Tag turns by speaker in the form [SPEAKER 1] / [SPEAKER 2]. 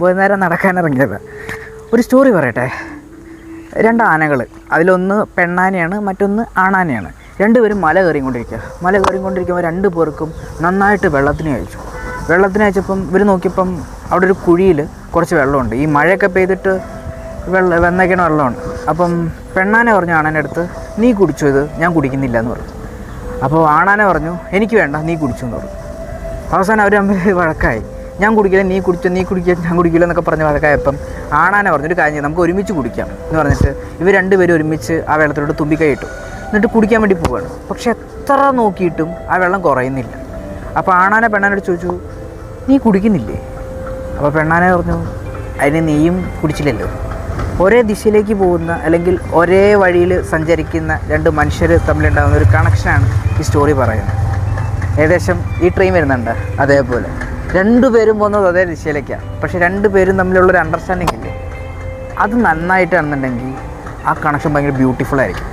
[SPEAKER 1] വൈകുന്നേരം നടക്കാനിറങ്ങിയത്. ഒരു സ്റ്റോറി പറയട്ടെ. 2 ആനകൾ, അതിലൊന്ന് പെണ്ണാനയാണ്, മറ്റൊന്ന് ആണാനയാണ്. രണ്ടുപേരും മല കയറിക്കൊണ്ടിരിക്കുമ്പോൾ 2 പേർക്കും നന്നായിട്ട് വെള്ളത്തിന് അയച്ചപ്പം ഇവർ നോക്കിയപ്പം അവിടെ ഒരു കുഴിയിൽ കുറച്ച് വെള്ളമുണ്ട്. ഈ മഴയൊക്കെ പെയ്തിട്ട് വന്നേക്കണ വെള്ളമാണ്. അപ്പം പെണ്ണാനെ പറഞ്ഞു ആണാൻ്റെ അടുത്ത്, നീ കുടിച്ചോ, ഇത് ഞാൻ കുടിക്കുന്നില്ല എന്ന് പറഞ്ഞു. അപ്പോൾ ആണാനെ പറഞ്ഞു, എനിക്ക് വേണ്ട, നീ കുടിച്ചു എന്ന് പറഞ്ഞു. അവസാനം അവർ തമ്മിൽ വഴക്കായി. ഞാൻ കുടിക്കില്ല, നീ കുടിക്കുക, ഞാൻ കുടിക്കില്ല എന്നൊക്കെ പറഞ്ഞ് വഴക്കായപ്പം ആണാനെ പറഞ്ഞു, ഒരു കാര്യം നമുക്ക് ഒരുമിച്ച് കുടിക്കാം എന്ന് പറഞ്ഞിട്ട് ഇവർ 2 പേരും ഒരുമിച്ച് ആ വെള്ളത്തിലോട്ട് തുമ്പിക്കൈ ഇട്ടു. എന്നിട്ട് കുടിക്കാൻ വേണ്ടി പോവുകയാണ്. പക്ഷെ എത്ര നോക്കിയിട്ടും ആ വെള്ളം കുറയുന്നില്ല. അപ്പോൾ ആണാനെ പെണ്ണാനോട് ചോദിച്ചു, നീ കുടിക്കുന്നില്ലേ? അപ്പോൾ പെണ്ണാനെ പറഞ്ഞു, അതിന് നീയും കുടിച്ചില്ലല്ലോ. ഒരേ ദിശയിലേക്ക് പോകുന്ന അല്ലെങ്കിൽ ഒരേ വഴിയിൽ സഞ്ചരിക്കുന്ന 2 മനുഷ്യർ തമ്മിലുണ്ടാകുന്ന ഒരു കണക്ഷനാണ് ഈ സ്റ്റോറി പറയുന്നത്. ഏകദേശം ഈ ട്രെയിൻ വരുന്നുണ്ട്, അതേപോലെ 2 പേരും പോകുന്നത് അതേ ദിശയിലേക്കാണ്. പക്ഷേ 2 പേരും തമ്മിലുള്ളൊരു അണ്ടർസ്റ്റാൻഡിങ് ഇല്ലേ, അത് നന്നായിട്ടാണെന്നുണ്ടെങ്കിൽ ആ കണക്ഷൻ ഭയങ്കര ബ്യൂട്ടിഫുൾ ആയിരിക്കും.